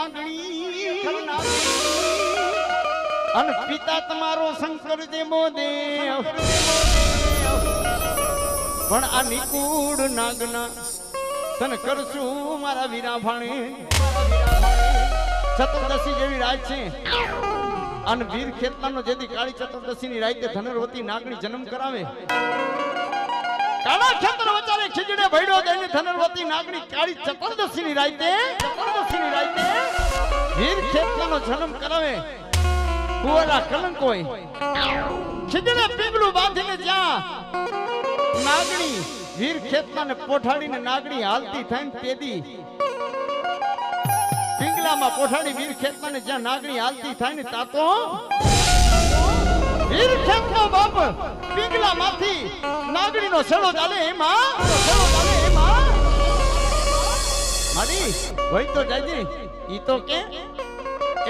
નાગણી અને પિતા તમારો શંકર દેવો દેવ પણ આ નિકુળ નાગના તને કરશું મારા વીરા ભાણે ચતુર્દશી જેવી રાત છે અને વીર ખેતલાનો જેથી કાળી ચતુર્દશી ની રાતે ધનરવતી નાગણી જન્મ કરાવે કાળા ખેતર વચારે ખીજડે ભઈડો દઈને ધનરવતી નાગણી કાળી ચતુર્દશી ની રાતે વીર ખેતલાનો જન્મ કરાવે કુવાલા કલંક હોય ખીજડે પીગલું બાંધીને જ્યાં નાગણી વીર ખેતલાને પોઠાડીને નાગણી હાલતી થઈને તેદી પિંગલામાં પોઠાડી વીર ખેતલાને જ્યાં નાગણી હાલતી થાય ને તાતો વીર ખેતનો બાપ પિંગલામાંથી નાગણીનો છેડો ચાલે એમાં મારી હોય તો જાજી ઈ તો કે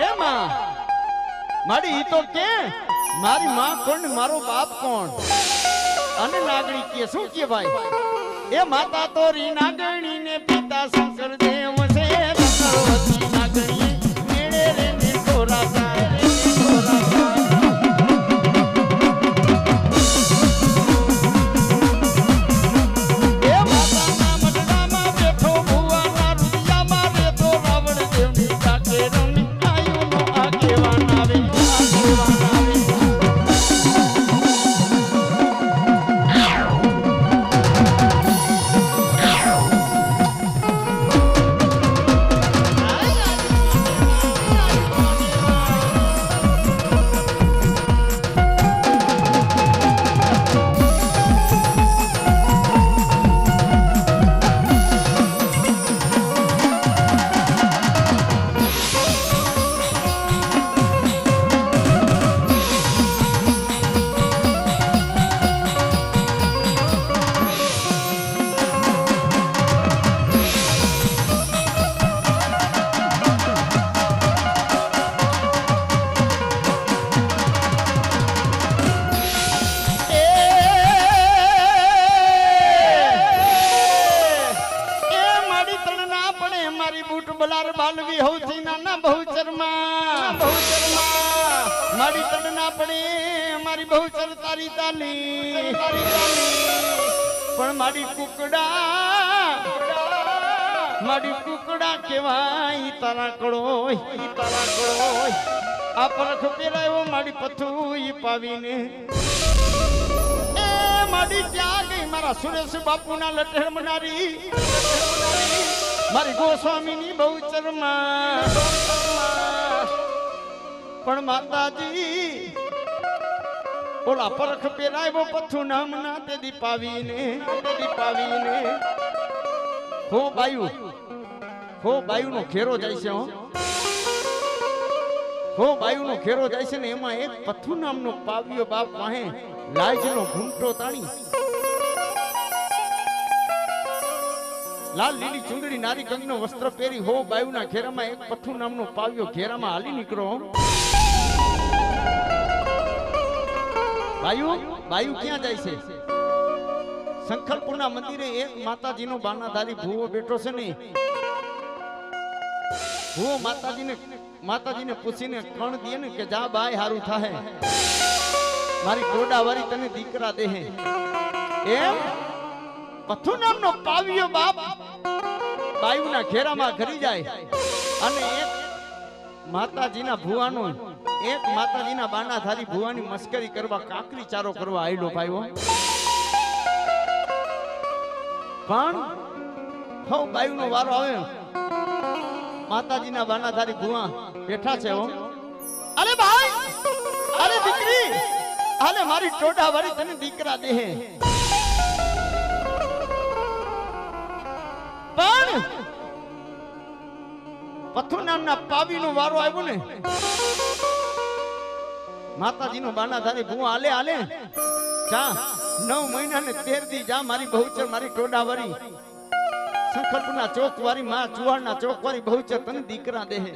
એમાં મારી ઈ તો કે મારી માં કોણ મારો બાપ કોણ અને નાગણી કે શું કે ભાઈ એ માતા તોરી નાગણી ને પિતા શંકર દેવ છે ધનરવતી નાગણી મેળે રે ને થોરા સારે એ માતાના મઢડામાં બેઠો ભુવાના રુદિયામાં રેતો રાવણ દેવની કાકેરણી આયુનો આગેવાન આવે મારી તડ ના પડે મારી બહુચર તારી તાલી પણ મારી કુકડા કેવાય તારા કળો આ પરખ પેરાયો મારી પથુઈ પાવીને એ મારી ત્યાં ગઈ મારા સુરેશ બાપુના લટેર મનારી મારી ગોસ્વામીની બહુચરમાં પણ માતાજી ઓલા પરખ પેરાયો પથુ નામ ના તે દીપાવીને હો બાયુ નો ઘેરો જાય છે હો બાયુ નો ઘેરો જાય છે ને એમાં એક પથુ નામનો પાવ્યો બાપ વાહે લાજનો ઘૂંટો તાણી લાલ લીલી ચુંદડી નારી કંગનો વસ્ત્ર પહેરી હો બાયુના ઘેરામાં એક પથુ નામનો પાવ્યો ઘેરામાં હાલી નીકળો બાયુ ક્યાં જાય છે શંખલપુરના મંદિરે એક માતાજીનો બાનાધારી ભૂવો બેઠો છે ને ભૂવો માતાજીને પૂછીને કણ દે ને કે જા બાય હારું થાહે મારી ટોડાવાળી તને દીકરા દેહે એમ પથુ નામનો પાવ્યો બાપ બાયુના ઘેરામાં ઘરી જાય અને એક માતાજીના ભુવાનો એક માતાજીના બાનાધારી ભુવાની મસ્કરી કરવા કાકરી ચારો કરવા આયલો ભાઈઓ પણ હો બાયુનો વારો આવે માતાજીના બાનાધારી ભુવા બેઠા છે હો અરે ભાઈ અરે દીકરી હાલે મારી ટોડાવાળી તને દીકરા દેહે પણ પથુ નામના પાવીનો વારો આવ્યો ને માતાજીનો બાનાધારી ભુવા હાલે જા 9 મહિના ને 13 દી જા મારી બહુચર મારી ટોડાવાળી શંખલપુરના ચોક વાળી માં ચુવાડના ચોક વાળી બહુચર તને દીકરા દેહે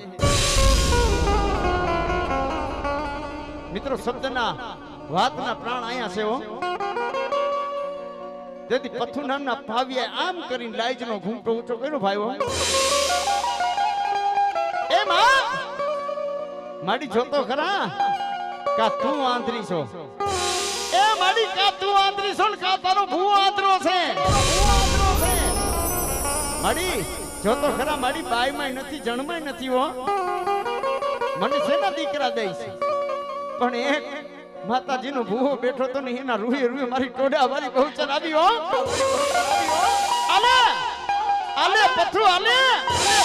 મિત્રો શબ્દના વાતના પ્રાણ આયા છે હો તેથી પથુ નામના ભાવિએ આમ કરીને લાઈજનો ઘૂંટો ઊંચો કર્યો ભાઈઓ એ માં માડી જોતો ખરા કા તું આંધળી છો એ માડી કા તું આંધળી છો ને કા તારો ભૂવો આંધળો છે માડી જોતો ખરા માડી બાઈમાં નથી જણમાય નથી હો મને શેના દીકરા દઈશ પણ એક માતાજીનો ભૂવો બેઠો તો ને એના રૂહે રૂહે મારી ટોડા વાળી બહુચર આવી હો આલે આલે પથુ આલે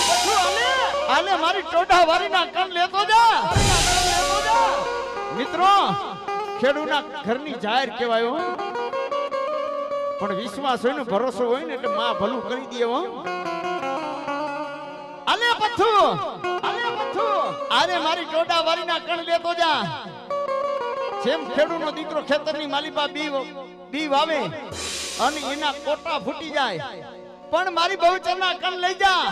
પથુ આલે આલે મારી ટોડા વાળી ના કણ લેતો જા મિત્રો ખેડૂના ઘરની જાહેર કહેવાયો પણ વિશ્વાસ હોય ને ભરોસો હોય ને એટલે માં ભલું કરી દે હો આલે પથુ આરે મારી ટોડા વાળી ના કણ લેતો જા જેમ ખેડૂનો દીકરો ખેતરની માલીપા બી વાવે અને એના કોટા ફૂટી જાય પણ મારી બહુચરના કણ લઈ જા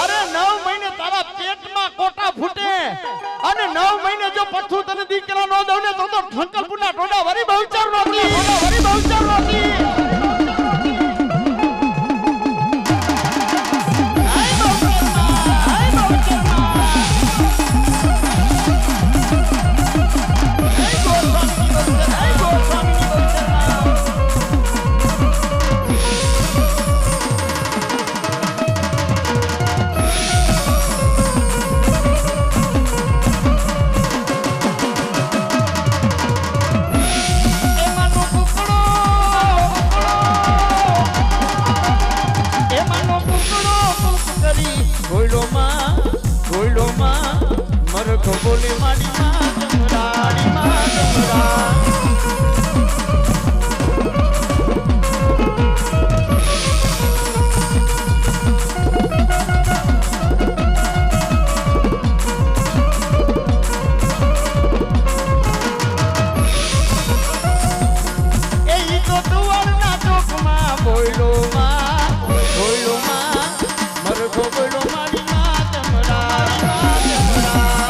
અરે 9 મહિને તારા પેટમાં કોટા ફૂટે અને 9 મહિને જો પથ્થુ તને દીકરા નો દઉં ને તો ઠંકલપુરના ટોડા વાળી બહુચર નોતી બોલે માડી માં જમરાડી માં જમરા એ તો તુવરના ચોકમાં બોયલો માં મરઘો બોયલો માડી માં જમરાડી માં જમરા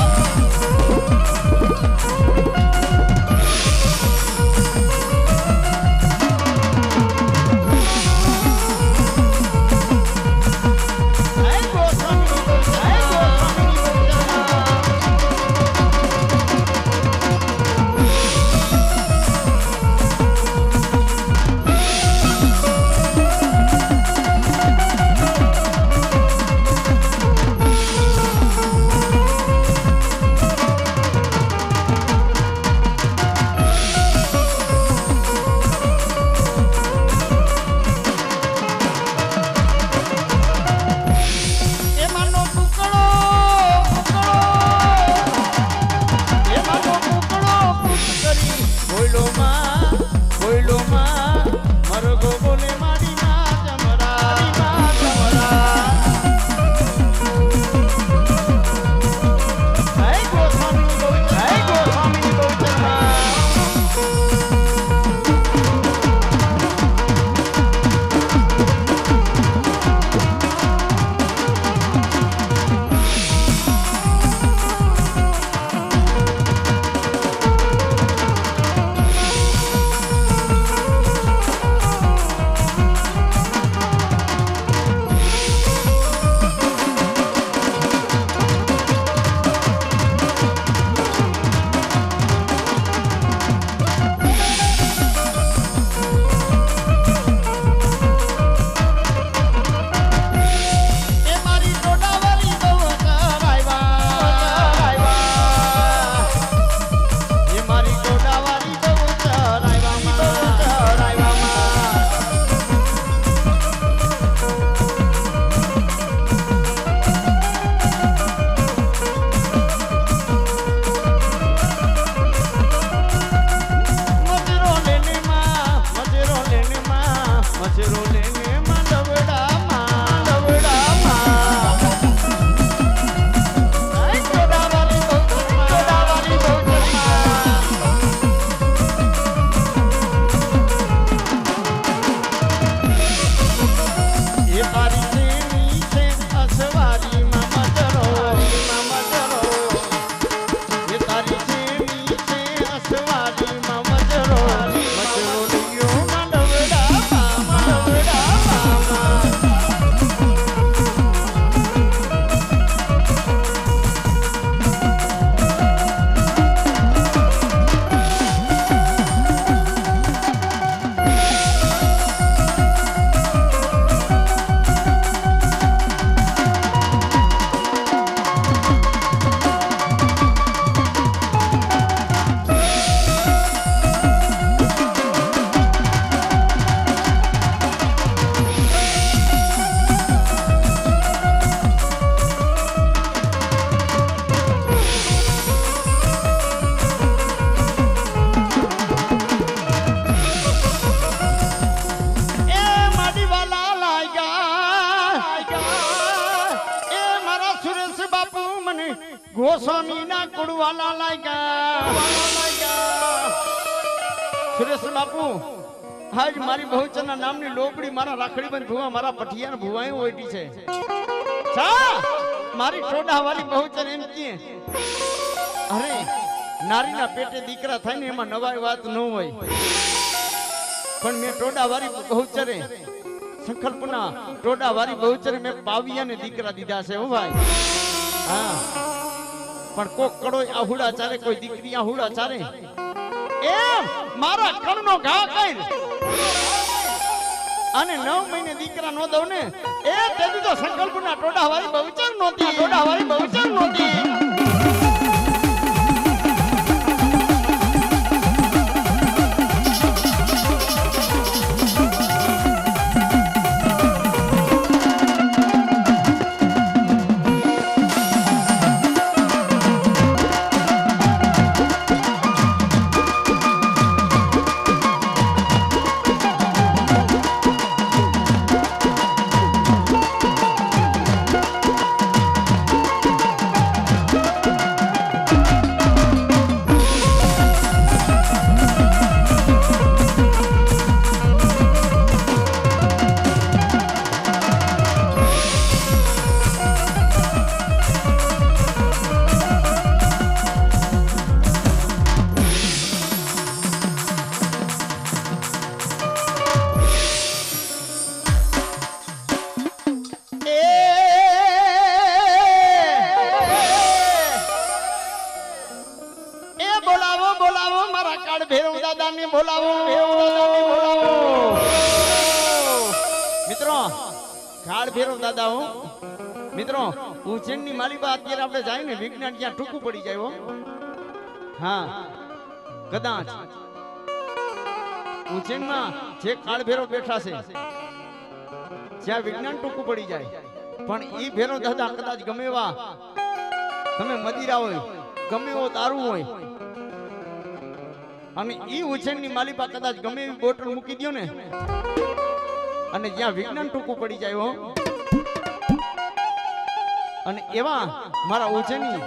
ગોસ્વામીના કુળવાલા લાગ્યા સુરેશ બાપુ આજ મારી બહુચરના નામની લોબડી મારા રાખડીબંધ ભુવા મારા પઠિયાર ભુવાએ ઓઈટી છે ચા મારી ટોડાવાળી બહુચર એમ કે અરે નારીના પેટે દીકરા થાય ને એમાં નવાઈ વાત ન હોય પણ મેં ટોડાવાળી બહુચરે સંકલ્પના ટોડાવાળી બહુચરે મેં પાવિયાને દીકરા દીધા છે હો ભાઈ હા પણ કોક કડોય આહુડા ચારે કોઈ દીકરી આહુડા ચારે એમ મારા કણનો ઘા કઈ અને 9 મહિને દીકરા નો દઉં ને એ તેથી તો સંકલ્પના ટોડાવાળી બહુચર નહોતી ટોડાવાળી બહુચર નહોતી મિત્રો કાળ ભેરવ દાદા હું મિત્રો ઉજ્જૈનની માલિબા અત્યારે આપણે જાય ને વિજ્ઞાન જ્યાં ટૂંકું પડી જાય હા કદાચ ઉજ્જૈનમાં જે કાળ ભેરવ બેઠા છે જ્યાં વિજ્ઞાન ટૂંકું પડી જાય પણ ઈ ભેરવ દાદા કદાચ ગમે એવા તમે મદિરા હોય ગમે એવો દારૂ હોય અને ઈ ઉજ્જૈનની માલિબા કદાચ ગમે એવી બોટલ મૂકી દો ને અને જ્યાં વિજ્ઞાન ટૂંકું પડી જાય અને એવા મારા ઉજ્જૈની